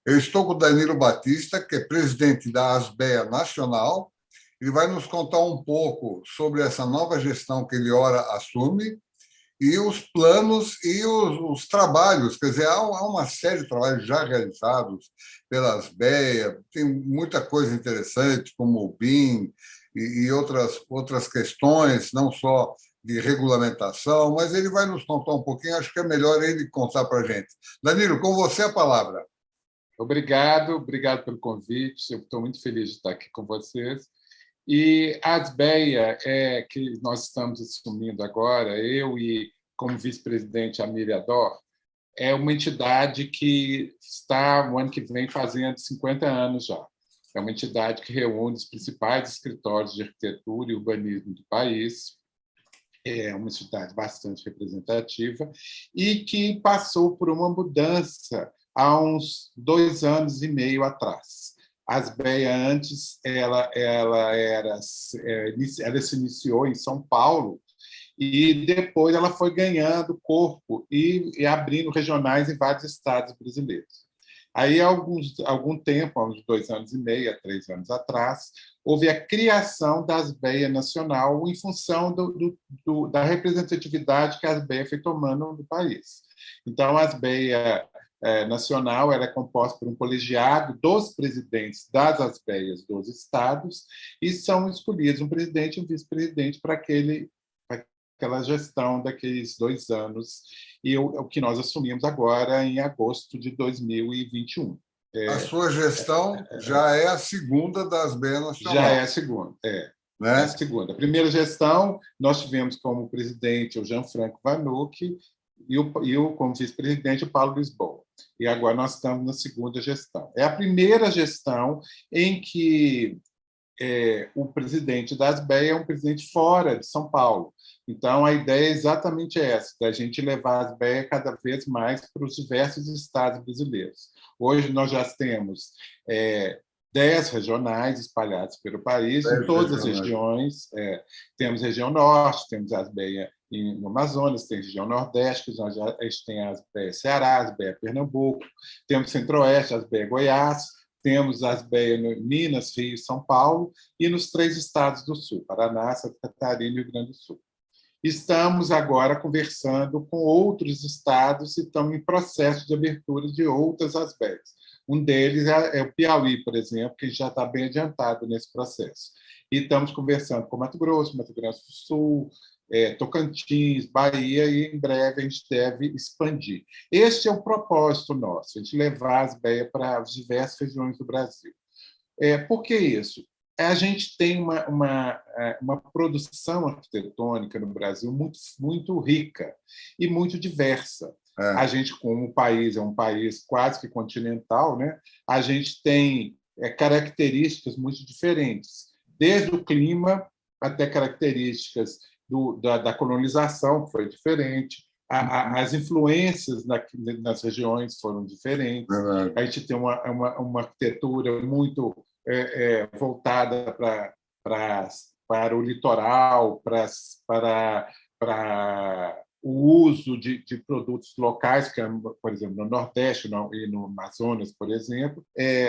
Eu estou com o Danilo Batista, que é presidente da Asbeia Nacional. Ele vai nos contar um pouco sobre essa nova gestão que ele ora assume e os planos e os trabalhos. Quer dizer, há uma série de trabalhos já realizados pela Asbeia, tem muita coisa interessante, como o BIM e outras questões, não só de regulamentação, mas ele vai nos contar um pouquinho, acho que é melhor ele contar para a gente. Danilo, com você a palavra. Obrigado pelo convite. Eu estou muito feliz de estar aqui com vocês. E a Asbeia, que nós estamos assumindo agora, eu e como vice-presidente a Miriam Dor, é uma entidade que está, no ano que vem, fazendo 50 anos já. É uma entidade que reúne os principais escritórios de arquitetura e urbanismo do país. É uma entidade bastante representativa e que passou por uma mudança há uns 2 anos e meio atrás. A Asbeia, antes, ela se iniciou em São Paulo e depois ela foi ganhando corpo e abrindo regionais em vários estados brasileiros. Aí, há algum tempo, há uns 2 anos e meio, há 3 anos atrás, houve a criação da Asbeia Nacional em função da representatividade que a Asbeia foi tomando no país. Então, a Asbeia Nacional ela é composta por um colegiado dos presidentes das Asbeias dos estados e são escolhidos um presidente e um vice-presidente para aquela gestão daqueles 2 anos, e o que nós assumimos agora em agosto de 2021. A sua gestão já é a segunda da Asbeia Nacional. Já é a segunda, né? É a segunda. A primeira gestão, nós tivemos como presidente o Gianfranco Vanucci e como vice-presidente o Paulo Lisboa. E agora nós estamos na segunda gestão. É a primeira gestão em que o presidente da Asbeia é um presidente fora de São Paulo. Então, a ideia é exatamente essa, da gente levar a Asbeia cada vez mais para os diversos estados brasileiros. Hoje, nós já temos 10 regionais espalhados pelo país, em todas as regiões. Temos região norte, temos a Asbeia no Amazonas, tem região nordeste, a gente tem a Asbeia Ceará, a Asbeia Pernambuco, temos centro-oeste, a Asbeia Goiás, temos a Asbeia em Minas, Rio e São Paulo, e nos 3 estados do Sul, Paraná, Santa Catarina e Rio Grande do Sul. Estamos agora conversando com outros estados e estamos em processo de abertura de outras Asbeias. Um deles é o Piauí, por exemplo, que já está bem adiantado nesse processo. E estamos conversando com Mato Grosso do Sul, Tocantins, Bahia, e em breve a gente deve expandir. Este é o propósito nosso, a gente levar a Asbeia para as diversas regiões do Brasil. Por que isso? A gente tem uma produção arquitetônica no Brasil muito, muito rica e muito diversa. A gente, como país, é um país quase que continental, né? A gente tem características muito diferentes, desde o clima até características da colonização, que foi diferente, as influências nas regiões foram diferentes. A gente tem uma arquitetura muito voltada para o litoral, para o uso de produtos locais, que, por exemplo, no Nordeste e no Amazonas, por exemplo.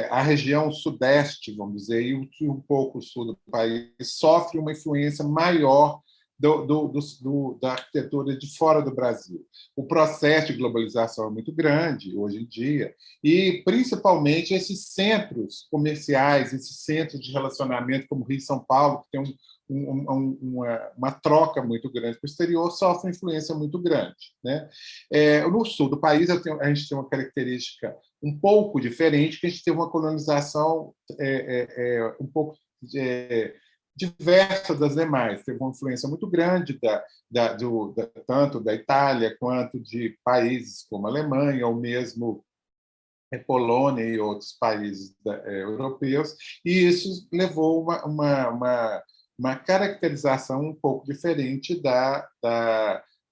A região Sudeste, vamos dizer, e um pouco o sul do país, sofre uma influência maior da arquitetura de fora do Brasil. O processo de globalização é muito grande hoje em dia, e principalmente esses centros comerciais, esses centros de relacionamento, como Rio e São Paulo, que tem uma troca muito grande para o exterior, sofre uma influência muito grande, né? No sul do país, a gente tem uma característica um pouco diferente, que a gente tem uma colonização um pouco diversa das demais. Teve uma influência muito grande tanto da Itália quanto de países como a Alemanha, ou mesmo Polônia e outros países europeus, e isso levou uma caracterização um pouco diferente da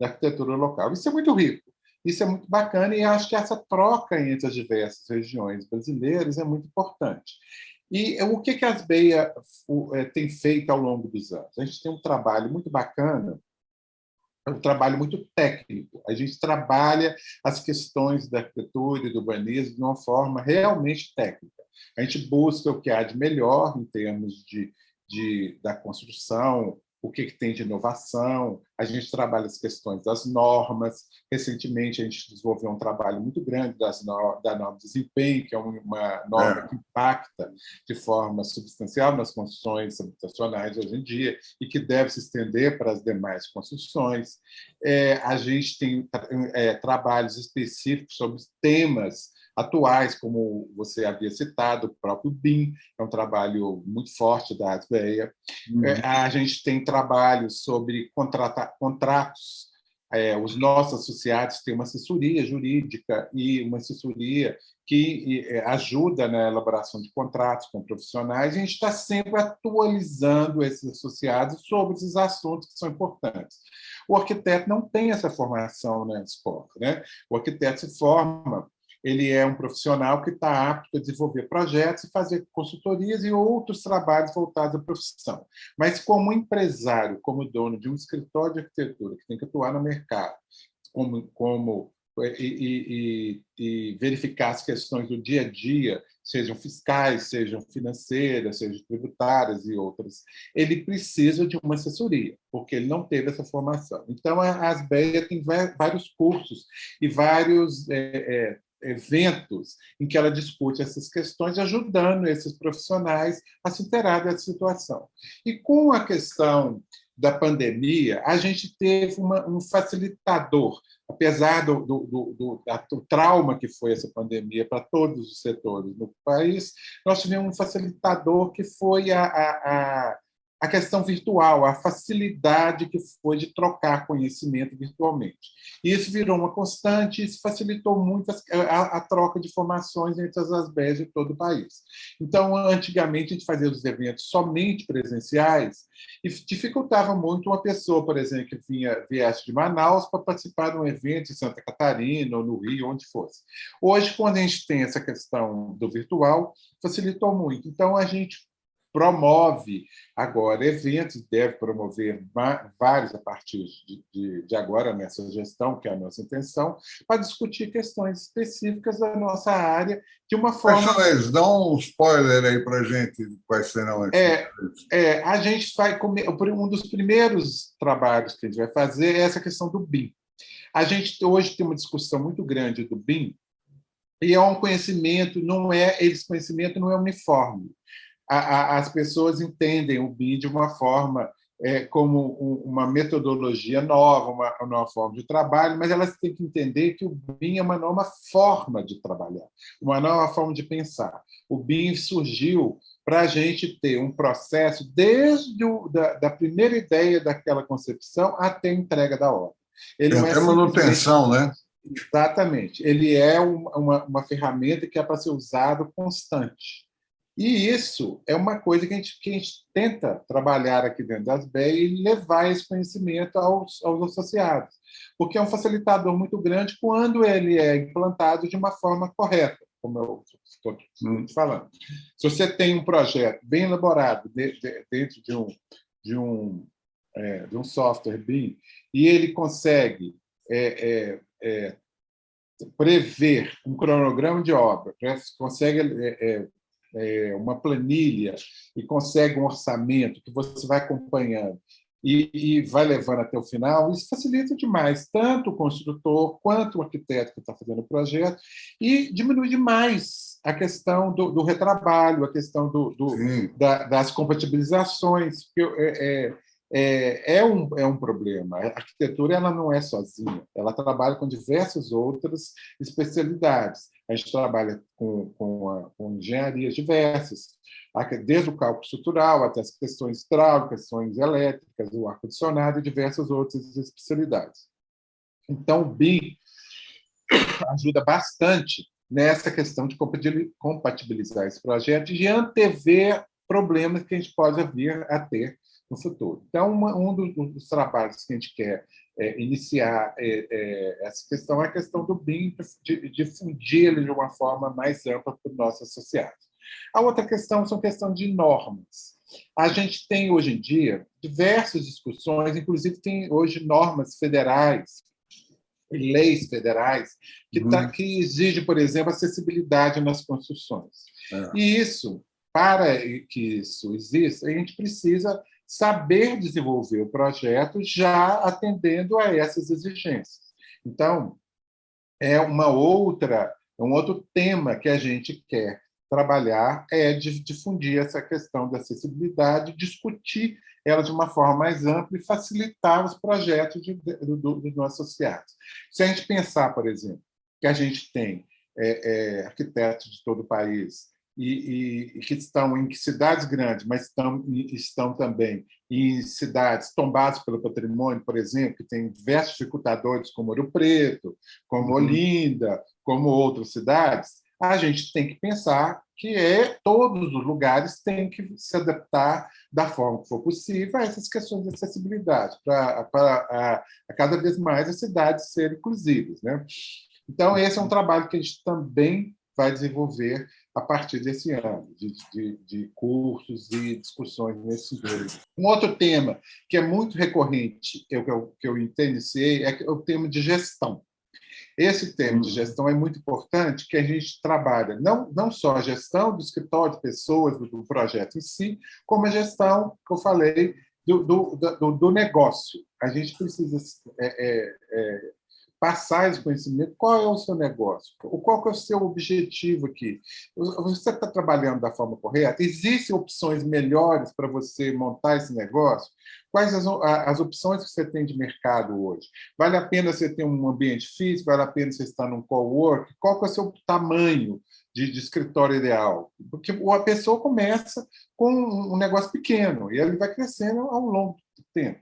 arquitetura local. Isso é muito rico, isso é muito bacana, e acho que essa troca entre as diversas regiões brasileiras é muito importante. E o que a Asbeia tem feito ao longo dos anos? A gente tem um trabalho muito bacana um trabalho muito técnico. A gente trabalha as questões da arquitetura e do urbanismo de uma forma realmente técnica. A gente busca o que há de melhor em termos da construção, o que tem de inovação, a gente trabalha as questões das normas. Recentemente, a gente desenvolveu um trabalho muito grande da norma de desempenho, que é uma norma que impacta de forma substancial nas construções habitacionais hoje em dia e que deve se estender para as demais construções. A gente tem trabalhos específicos sobre temas atuais, como você havia citado, o próprio BIM, é um trabalho muito forte da ASBEA. A gente tem trabalhos sobre contratos. Os nossos associados têm uma assessoria jurídica e uma assessoria que ajuda na elaboração de contratos com profissionais. A gente está sempre atualizando esses associados sobre esses assuntos que são importantes. O arquiteto não tem essa formação na escola, né? O arquiteto se forma, ele é um profissional que está apto a desenvolver projetos e fazer consultorias e outros trabalhos voltados à profissão. Mas como empresário, como dono de um escritório de arquitetura que tem que atuar no mercado, e verificar as questões do dia a dia, sejam fiscais, sejam financeiras, sejam tributárias e outras, ele precisa de uma assessoria, porque ele não teve essa formação. Então, a ASBEA tem vários cursos e vários eventos em que ela discute essas questões, ajudando esses profissionais a se inteirar dessa situação. E com a questão da pandemia, a gente teve um facilitador, apesar do trauma que foi essa pandemia para todos os setores no país, nós tivemos um facilitador que foi a questão virtual, a facilidade que foi de trocar conhecimento virtualmente. E isso virou uma constante, isso facilitou muito a troca de informações entre as ASBEs de todo o país. Então, antigamente, a gente fazia os eventos somente presenciais e dificultava muito uma pessoa, por exemplo, que viesse de Manaus para participar de um evento em Santa Catarina ou no Rio, onde fosse. Hoje, quando a gente tem essa questão do virtual, facilitou muito. Então, a gente promove agora eventos, deve promover vários a partir de agora, nessa gestão, que é a nossa intenção, para discutir questões específicas da nossa área de uma forma... Quais são eles? Dá um spoiler aí para a gente, quais serão esses. A gente vai um dos primeiros trabalhos que a gente vai fazer é essa questão do BIM. A gente hoje tem uma discussão muito grande do BIM, e é um conhecimento, esse conhecimento não é uniforme. As pessoas entendem o BIM de uma forma como uma metodologia nova, uma nova forma de trabalho, mas elas têm que entender que o BIM é uma nova forma de trabalhar, uma nova forma de pensar. O BIM surgiu para a gente ter um processo desde da primeira ideia daquela concepção até a entrega da obra. Ele Tem não é até simplesmente... manutenção, né? Exatamente. Ele é uma ferramenta que é para ser usado constante. E isso é uma coisa que a gente tenta trabalhar aqui dentro das BEI e levar esse conhecimento aos associados, porque é um facilitador muito grande quando ele é implantado de uma forma correta, como eu estou falando. Se você tem um projeto bem elaborado dentro de um software BIM e ele consegue prever um cronograma de obra, consegue uma planilha e consegue um orçamento que você vai acompanhando e vai levando até o final, isso facilita demais, tanto o construtor quanto o arquiteto que está fazendo o projeto, e diminui demais a questão do retrabalho, a questão das compatibilizações, porque é um problema. A arquitetura ela não é sozinha, ela trabalha com diversas outras especialidades. A gente trabalha com engenharias diversas, desde o cálculo estrutural até as questões hidráulicas, questões elétricas, o ar-condicionado e diversas outras especialidades. Então, o BIM ajuda bastante nessa questão de compatibilizar esse projeto e de antever problemas que a gente pode vir a ter no futuro. Então, um dos trabalhos que a gente quer iniciar essa questão é a questão do BIM, de difundir ele de uma forma mais ampla para os nossos associados. A outra questão são questão de normas. A gente tem, hoje em dia, diversas discussões, inclusive tem hoje normas federais, leis federais, que exigem, por exemplo, acessibilidade nas construções. E isso, para que isso exista, a gente precisa saber desenvolver o projeto já atendendo a essas exigências. Então, é um outro tema que a gente quer trabalhar, é de difundir essa questão da acessibilidade, discutir ela de uma forma mais ampla e facilitar os projetos dos nossos associados. Se a gente pensar, por exemplo, que a gente tem arquitetos de todo o país e que estão em cidades grandes, mas estão também em cidades tombadas pelo patrimônio, por exemplo, que tem diversos dificultadores, como Ouro Preto, como Olinda, como outras cidades, a gente tem que pensar que todos os lugares têm que se adaptar da forma que for possível a essas questões de acessibilidade, para cada vez mais as cidades serem inclusivas, né? Então, esse é um trabalho que a gente também vai desenvolver a partir desse ano, de cursos e discussões nesse sentido. Um outro tema que é muito recorrente, que eu iniciei, é o tema de gestão. Esse tema de gestão é muito importante, que a gente trabalha não só a gestão do escritório de pessoas, do projeto em si, como a gestão, que eu falei, do negócio. A gente precisa passar esse conhecimento. Qual é o seu negócio? Qual é o seu objetivo aqui? Você está trabalhando da forma correta? Existem opções melhores para você montar esse negócio? Quais as opções que você tem de mercado hoje? Vale a pena você ter um ambiente físico? Vale a pena você estar num cowork? Qual é o seu tamanho de escritório ideal? Porque a pessoa começa com um negócio pequeno e ele vai crescendo ao longo do tempo.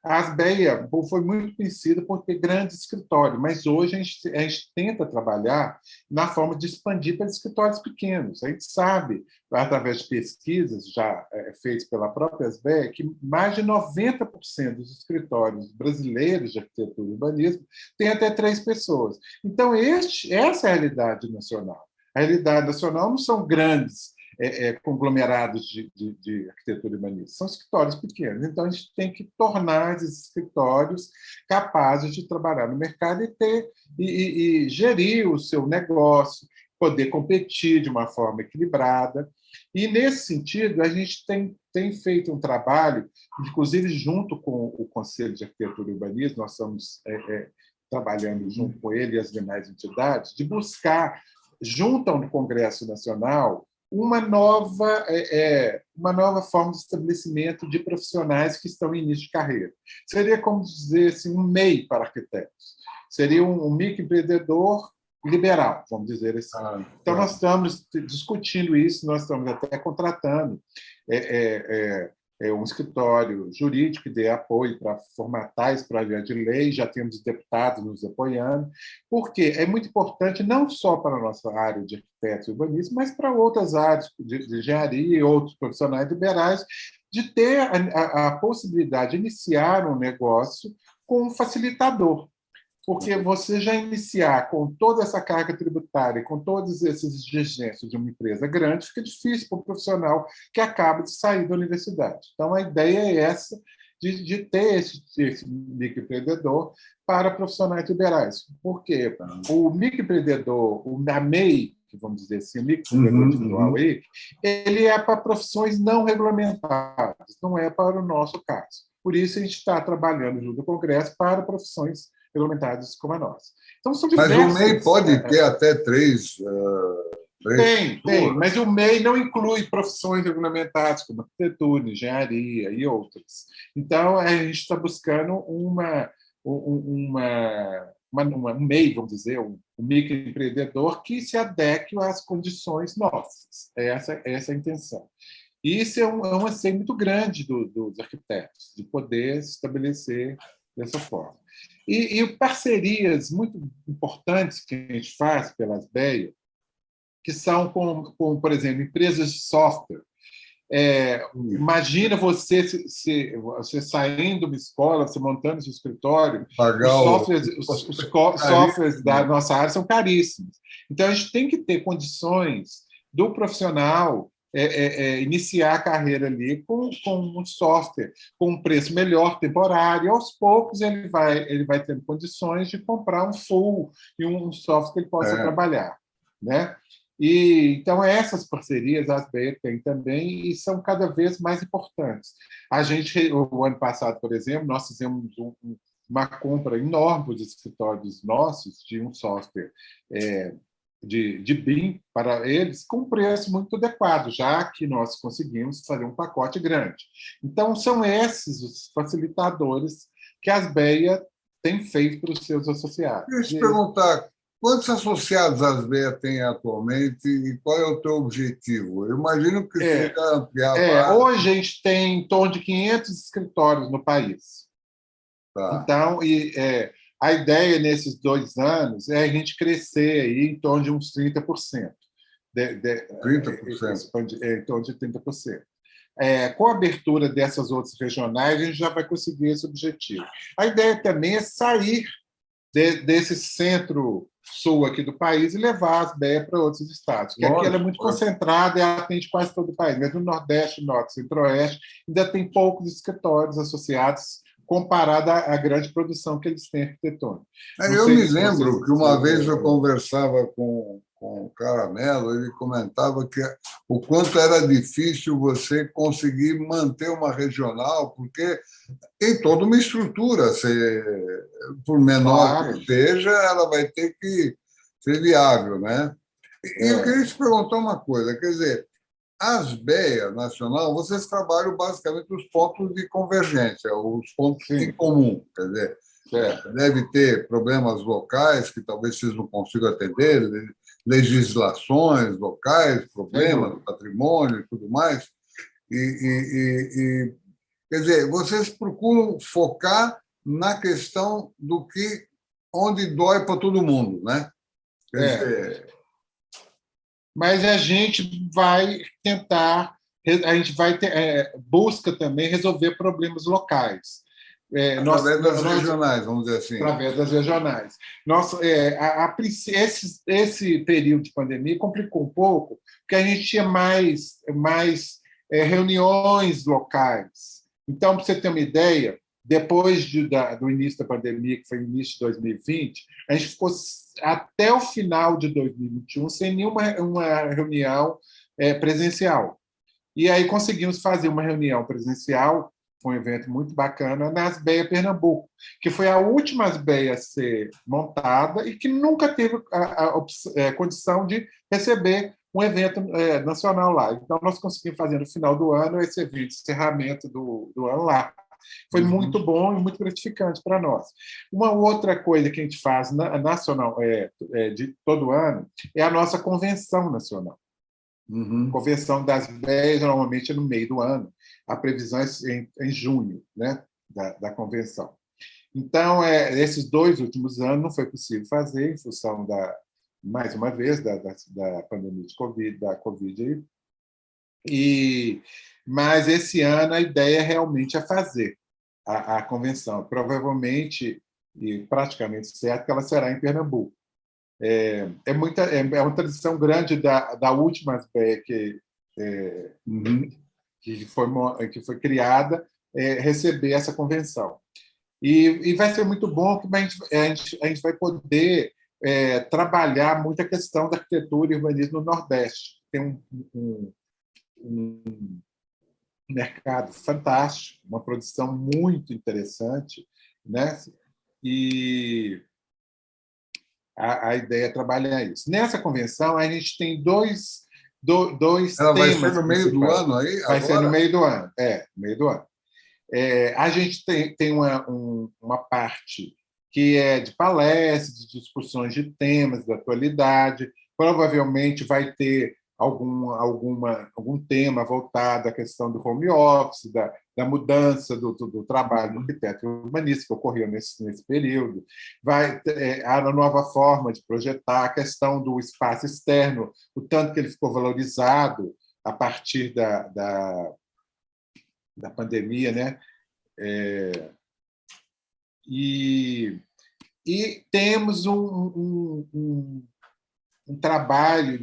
A Asbeia foi muito conhecida por ter grandes escritórios, mas hoje a gente tenta trabalhar na forma de expandir para escritórios pequenos. A gente sabe, através de pesquisas já feitas pela própria Asbeia, que mais de 90% dos escritórios brasileiros de arquitetura e urbanismo têm até 3 pessoas. Então, essa é a realidade nacional. A realidade nacional não são grandes conglomerados de arquitetura humanista. São escritórios pequenos. Então, a gente tem que tornar esses escritórios capazes de trabalhar no mercado e gerir o seu negócio, poder competir de uma forma equilibrada. E, nesse sentido, a gente tem feito um trabalho, inclusive junto com o Conselho de Arquitetura e Urbanismo, nós estamos trabalhando junto com ele e as demais entidades, de buscar, junto ao Congresso Nacional, uma nova forma de estabelecimento de profissionais que estão em início de carreira. Seria, como dizer assim, um MEI para arquitetos. Seria um microempreendedor liberal, vamos dizer assim. Então, nós estamos discutindo isso, nós estamos até contratando um escritório jurídico que dê apoio para formatar esse projeto de lei, já temos deputados nos apoiando, porque é muito importante, não só para a nossa área de arquitetos e urbanismo, mas para outras áreas de engenharia e outros profissionais liberais, de ter a possibilidade de iniciar um negócio com um facilitador. Porque você já iniciar com toda essa carga tributária, com todas essas exigências de uma empresa grande, fica difícil para o profissional que acaba de sair da universidade. Então, a ideia é essa, de ter esse microempreendedor para profissionais liberais. Por quê? O microempreendedor, a MEI, vamos dizer assim, o microempreendedor individual, ele é para profissões não regulamentadas, não é para o nosso caso. Por isso, a gente está trabalhando junto ao Congresso para profissões regulamentadas como a nossa. Então, são diversas... Mas o MEI pode ter até 3... Tem, mas o MEI não inclui profissões regulamentadas como arquitetura, engenharia e outras. Então, a gente está buscando um MEI, vamos dizer, um microempreendedor que se adeque às condições nossas. Essa é a intenção. E isso é um anseio muito grande dos arquitetos, de poder se estabelecer dessa forma. E parcerias muito importantes que a gente faz pela Asbeia, que são com, por exemplo, empresas de software. Imagina você saindo de uma escola, você montando seu escritório, os softwares da nossa área são caríssimos. Então, a gente tem que ter condições do profissional iniciar a carreira ali com um software, com um preço melhor, temporário, e aos poucos ele vai tendo condições de comprar um full e um software que ele possa trabalhar, né? E, então, essas parcerias a ASBEA tem também e são cada vez mais importantes. O ano passado, por exemplo, nós fizemos uma compra enorme dos escritórios nossos de um software de BIM para eles com preço muito adequado, já que nós conseguimos fazer um pacote grande. Então, são esses os facilitadores que a ASBEA tem feito para os seus associados. Deixa eu te perguntar, quantos associados a ASBEA tem atualmente e qual é o teu objetivo? Eu imagino que seja ampliar a base. Hoje a gente tem em torno de 500 escritórios no país. Tá. Então, a ideia nesses 2 anos é a gente crescer aí em torno de uns 30%. 30%? Em torno de 30%. Com a abertura dessas outras regionais, a gente já vai conseguir esse objetivo. A ideia também é sair desse centro-sul aqui do país e levar a ASBEA para outros estados, porque aqui ela é muito concentrada e atende quase todo o país. Mas no Nordeste, Norte, Centro-Oeste, ainda tem poucos escritórios associados comparado à grande produção que eles têm arquitetônica. Eu me lembro que uma vez eu conversava com o Caramelo, ele comentava que o quanto era difícil você conseguir manter uma regional, porque tem toda uma estrutura, por menor que seja, ela vai ter que ser viável, né? E eu queria te perguntar uma coisa, quer dizer, a ASBEA Nacional, vocês trabalham basicamente os pontos de convergência, os pontos em comum, quer dizer, deve ter problemas locais que talvez vocês não consigam atender, legislações locais, problemas do patrimônio e tudo mais. Quer dizer, vocês procuram focar na questão do que onde dói para todo mundo, né? Quer dizer, mas a gente vai tentar, busca também resolver problemas locais. Através das regionais, vamos dizer assim. Através das regionais. Esse período de pandemia complicou um pouco, porque a gente tinha mais reuniões locais. Então, para você ter uma ideia, depois do início da pandemia, que foi no início de 2020, a gente ficou até o final de 2021 sem nenhuma reunião presencial. E aí conseguimos fazer uma reunião presencial, foi um evento muito bacana, na ASBEA Pernambuco, que foi a última ASBEA a ser montada e que nunca teve a condição de receber um evento nacional lá. Então, nós conseguimos fazer no final do ano esse evento de encerramento do ano lá. Foi muito bom e muito gratificante para nós. Uma outra coisa que a gente faz nacional, de todo ano, é a nossa convenção nacional. Convenção das ASBEA, normalmente é no meio do ano. A previsão é em junho, né, da convenção. Então, esses 2 últimos anos não foi possível fazer, em função mais uma vez, da pandemia da Covid. Mas esse ano a ideia realmente é fazer a convenção. Provavelmente, e praticamente certo, que ela será em Pernambuco. É uma tradição grande da última ASBEA que foi criada, receber essa convenção. E vai ser muito bom, que a gente vai poder trabalhar muito a questão da arquitetura e urbanismo no Nordeste. Tem um mercado fantástico, uma produção muito interessante, né? E a ideia é trabalhar isso. Nessa convenção, a gente tem dois ela vai temas ser no meio do ano aí? Vai ser no meio do ano, no meio do ano. A gente tem uma parte que é de palestras, de discussões de temas da atualidade, provavelmente vai ter algum tema voltado à questão do home office, da mudança do trabalho do arquiteto urbanista que ocorreu nesse período. A nova forma de projetar, a questão do espaço externo, o tanto que ele ficou valorizado a partir da pandemia, né? E temos um trabalho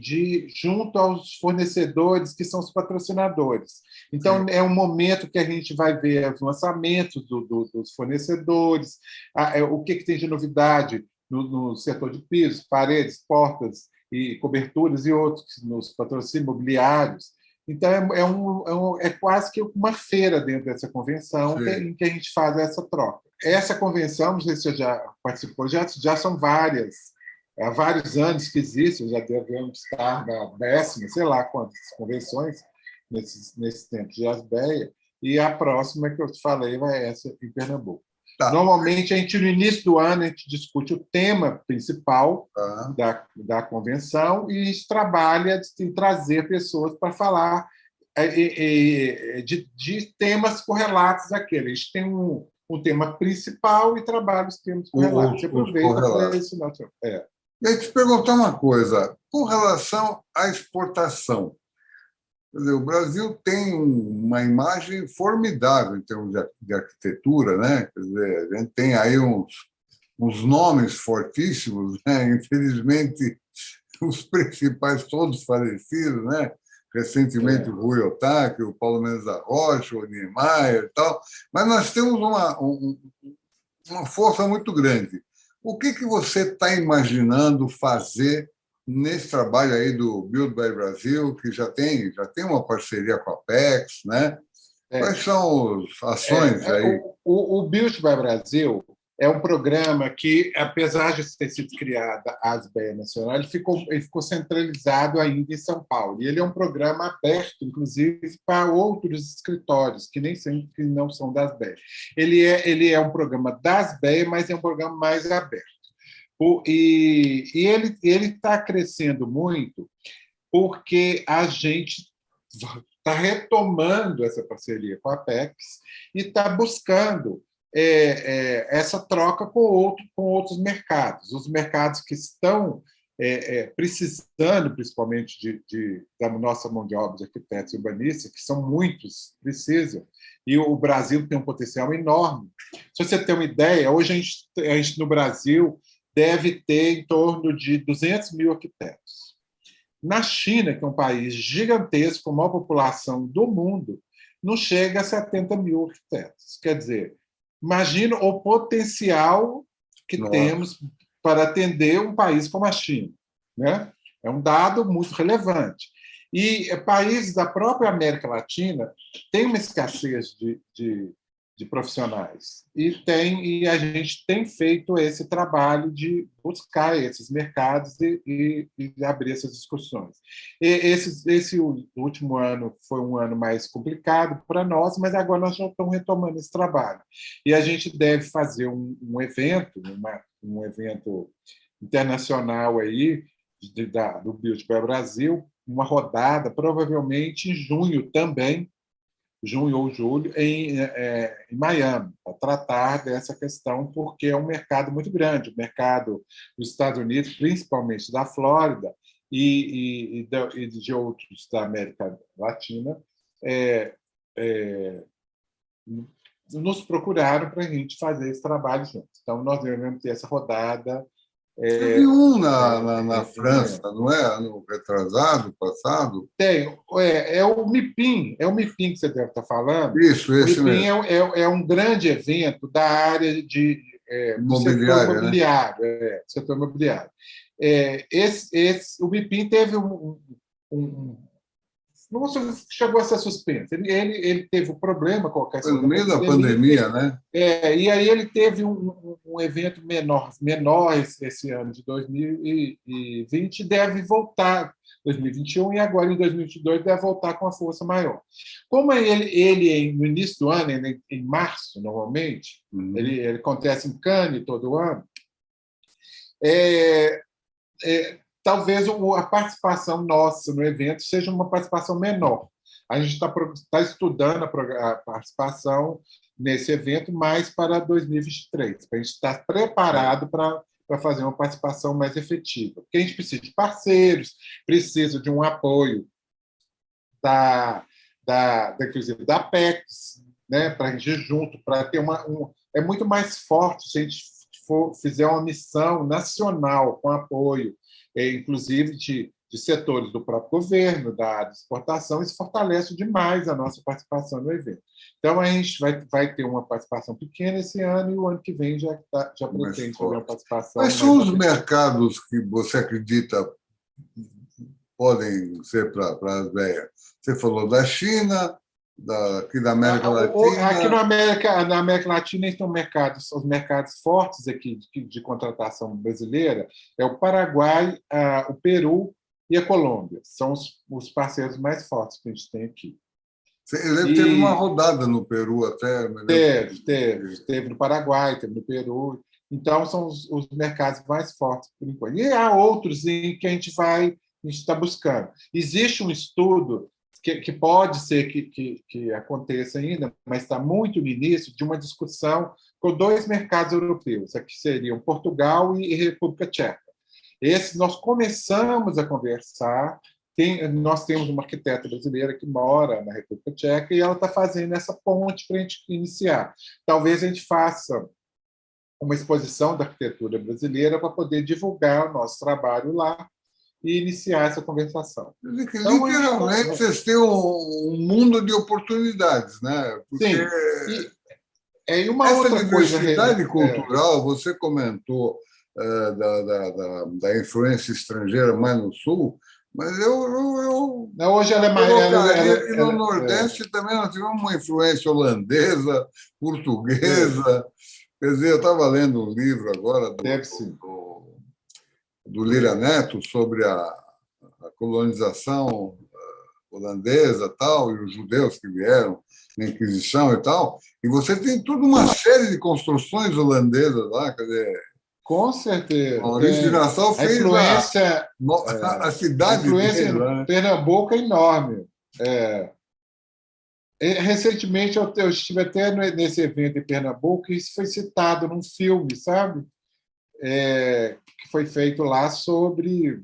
junto aos fornecedores, que são os patrocinadores. Então, é um momento que a gente vai ver os lançamentos dos fornecedores, o que tem de novidade no setor de pisos, paredes, portas e coberturas e outros, nos patrocínios imobiliários. Então, é quase que uma feira dentro dessa convenção em que a gente faz essa troca. Essa convenção, não sei se você já participou, já são várias. Há vários anos que existe, já devemos estar na 10ª, sei lá quantas convenções nesse tempo de Asbeia, e a próxima que eu te falei vai essa em Pernambuco. Tá. Normalmente, no início do ano, a gente discute o tema principal da convenção e a gente trabalha em trazer pessoas para falar de temas correlatos àquele. A gente tem um tema principal e trabalha os temas correlatos. Você aproveita para esse nosso... E aí, te perguntar uma coisa, com relação à exportação. Quer dizer, o Brasil tem uma imagem formidável em termos de arquitetura, né? Quer dizer, a gente tem aí uns nomes fortíssimos, né? Infelizmente, os principais todos falecidos, né? Recentemente, o Rui Otaki, o Paulo Mendes da Rocha, o Niemeyer e tal. Mas nós temos uma força muito grande. O que você está imaginando fazer nesse trabalho aí do Build by Brasil, que já tem uma parceria com a Apex, né? Quais são as ações aí? O Build by Brasil é um programa que, apesar de ter sido criada a Asbeia Nacional, ele ficou centralizado ainda em São Paulo. E ele é um programa aberto, inclusive, para outros escritórios, que nem sempre que não são da Asbeia. Ele é um programa da Asbeia, mas é um programa mais aberto. E ele está crescendo muito porque a gente está retomando essa parceria com a Apex e está buscando essa troca com outros mercados. Os mercados que estão precisando, principalmente, da nossa mão de obra de arquitetos e urbanistas, que são muitos, precisam, e o Brasil tem um potencial enorme. Se você tem uma ideia, hoje a gente no Brasil deve ter em torno de 200 mil arquitetos. Na China, que é um país gigantesco, com a maior população do mundo, não chega a 70 mil arquitetos. Quer dizer, imagina o potencial que temos para atender um país como a China, né? É um dado muito relevante. E países da própria América Latina têm uma escassez de profissionais. E a gente tem feito esse trabalho de buscar esses mercados e abrir essas discussões. Esse último ano foi um ano mais complicado para nós, mas agora nós já estamos retomando esse trabalho. E a gente deve fazer um evento, um evento internacional aí, do Build by Brasil, uma rodada, provavelmente em junho também, junho ou julho, em Miami, para tratar dessa questão, porque é um mercado muito grande. O mercado dos Estados Unidos, principalmente da Flórida e de outros da América Latina, nos procuraram para a gente fazer esse trabalho juntos. Então, nós devemos ter essa rodada. Teve na França, não é? Ano retrasado, passado? Tem. É o MIPIM que você deve estar falando. Isso, esse o MIPIM mesmo. É um grande evento da área do setor imobiliário. Né? Setor imobiliário. O MIPIM teve não chegou a ser suspenso. Ele teve um problema com a questão no meio da pandemia, né? E aí ele teve um evento menor esse ano de 2020, deve voltar 2021 e agora em 2022 deve voltar com uma força maior. Como ele no início do ano, em março, normalmente, ele acontece em Cannes todo ano, talvez a participação nossa no evento seja uma participação menor. A gente está estudando a participação nesse evento mais para 2023, para a gente estar preparado para fazer uma participação mais efetiva. Porque a gente precisa de parceiros, precisa de um apoio inclusive da Apex, né, para a gente ir junto, para ter é muito mais forte se a gente fizer uma missão nacional com apoio inclusive de setores do próprio governo, da área de exportação. Isso fortalece demais a nossa participação no evento. Então, a gente vai ter uma participação pequena esse ano, e o ano que vem já pretende fazer uma participação mais. Quais são os mercados que você acredita podem ser para a ASBEA? Você falou da China, aqui da América Latina. Aqui na América Latina, então, os mercados fortes aqui de contratação brasileira é o Paraguai, o Peru e a Colômbia. São os parceiros mais fortes que a gente tem aqui. Eu lembro que teve uma rodada no Peru até. Teve no Paraguai, teve no Peru. Então, são os mercados mais fortes, por enquanto. E há outros em que a gente está buscando. Existe um estudo que pode ser que aconteça ainda, mas está muito no início de uma discussão com 2 mercados europeus, que seriam Portugal e República Tcheca. Esses nós começamos a conversar. Nós temos uma arquiteta brasileira que mora na República Tcheca e ela está fazendo essa ponte para a gente iniciar. Talvez a gente faça uma exposição da arquitetura brasileira para poder divulgar o nosso trabalho lá e iniciar essa conversação. Então, literalmente, vocês têm um mundo de oportunidades, né? Porque sim. E uma essa outra diversidade cultural, você comentou da influência estrangeira mais no Sul, mas hoje ela é mais. Aqui no Nordeste também nós tivemos uma influência holandesa, portuguesa. Quer dizer, eu estava lendo um livro agora do Lira Neto sobre a colonização holandesa tal, e os judeus que vieram na Inquisição e tal, e você tem toda uma série de construções holandesas lá, quer dizer... Com certeza. Maurício de Nassau fez a cidade. A influência em Pernambuco é enorme. Recentemente, eu estive até nesse evento em Pernambuco, e isso foi citado num filme, sabe? Que foi feito lá sobre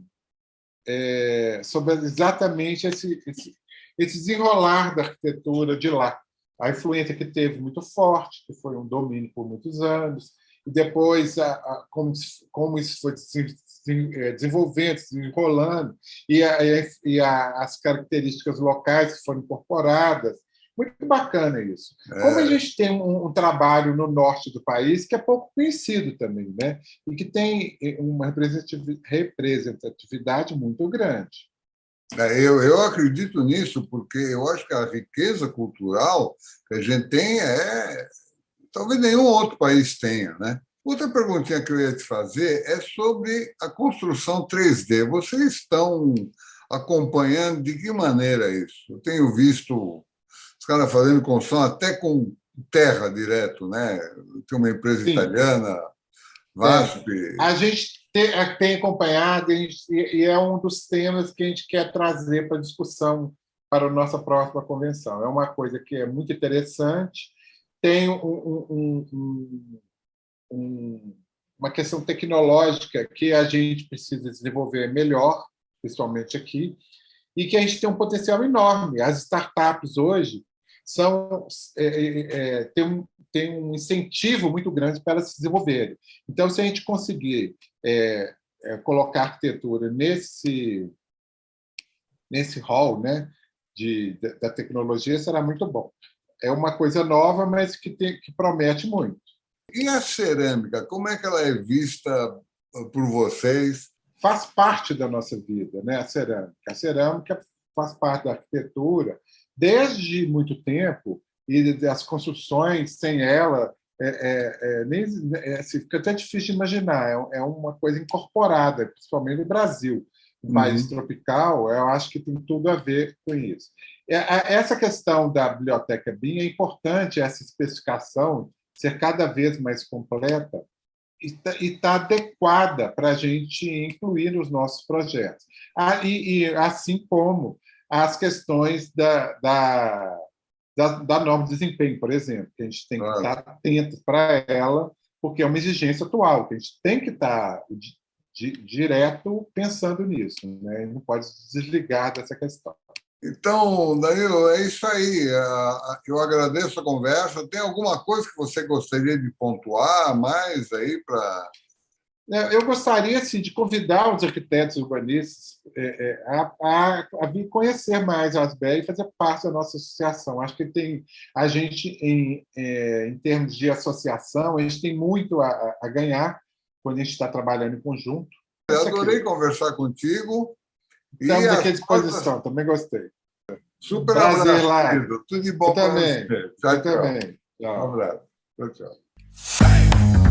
exatamente esse desenrolar da arquitetura de lá. A influência que teve muito forte, que foi um domínio por muitos anos, e depois como isso foi se desenvolvendo, se desenrolando, e as características locais que foram incorporadas. Muito bacana isso. Como a gente tem um trabalho no norte do país que é pouco conhecido também, né? E que tem uma representatividade muito grande. Eu acredito nisso, porque eu acho que a riqueza cultural que a gente tem talvez nenhum outro país tenha, né? Outra perguntinha que eu ia te fazer é sobre a construção 3D. Vocês estão acompanhando de que maneira isso? Eu tenho visto os caras fazendo construção até com terra direto, né? Tem uma empresa italiana, VASP. A gente tem acompanhado, e é um dos temas que a gente quer trazer para discussão para a nossa próxima convenção. É uma coisa que é muito interessante. Tem uma questão tecnológica que a gente precisa desenvolver melhor, principalmente aqui, e que a gente tem um potencial enorme. As startups hoje têm um incentivo muito grande para elas se desenvolverem. Então, se a gente conseguir colocar a arquitetura nesse hall, né, da tecnologia, será muito bom. É uma coisa nova, mas que promete muito. E a cerâmica, como é que ela é vista por vocês? Faz parte da nossa vida, né? A cerâmica faz parte da arquitetura desde muito tempo, e as construções sem ela fica até difícil de imaginar. É uma coisa incorporada, principalmente no Brasil, um país tropical. Eu acho que tem tudo a ver com isso. Essa questão da biblioteca BIM é importante, essa especificação ser cada vez mais completa e está adequada para a gente incluir nos nossos projetos. E assim como as questões da norma de desempenho, por exemplo, que a gente tem que estar atento para ela, porque é uma exigência atual, que a gente tem que estar direto pensando nisso, né? Não pode desligar dessa questão. Então, Danilo, é isso aí. Eu agradeço a conversa. Tem alguma coisa que você gostaria de pontuar mais aí para Eu gostaria assim, de convidar os arquitetos urbanistas a vir conhecer mais a ASBEA e fazer parte da nossa associação. Acho que a gente, em termos de associação, a gente tem muito a ganhar quando a gente está trabalhando em conjunto. Eu adorei conversar contigo. Estamos aqui à disposição, também gostei. Super prazer, abraço, lá. querido. Tudo de bom para você. Tchau, tchau. Um abraço. Tchau, tchau.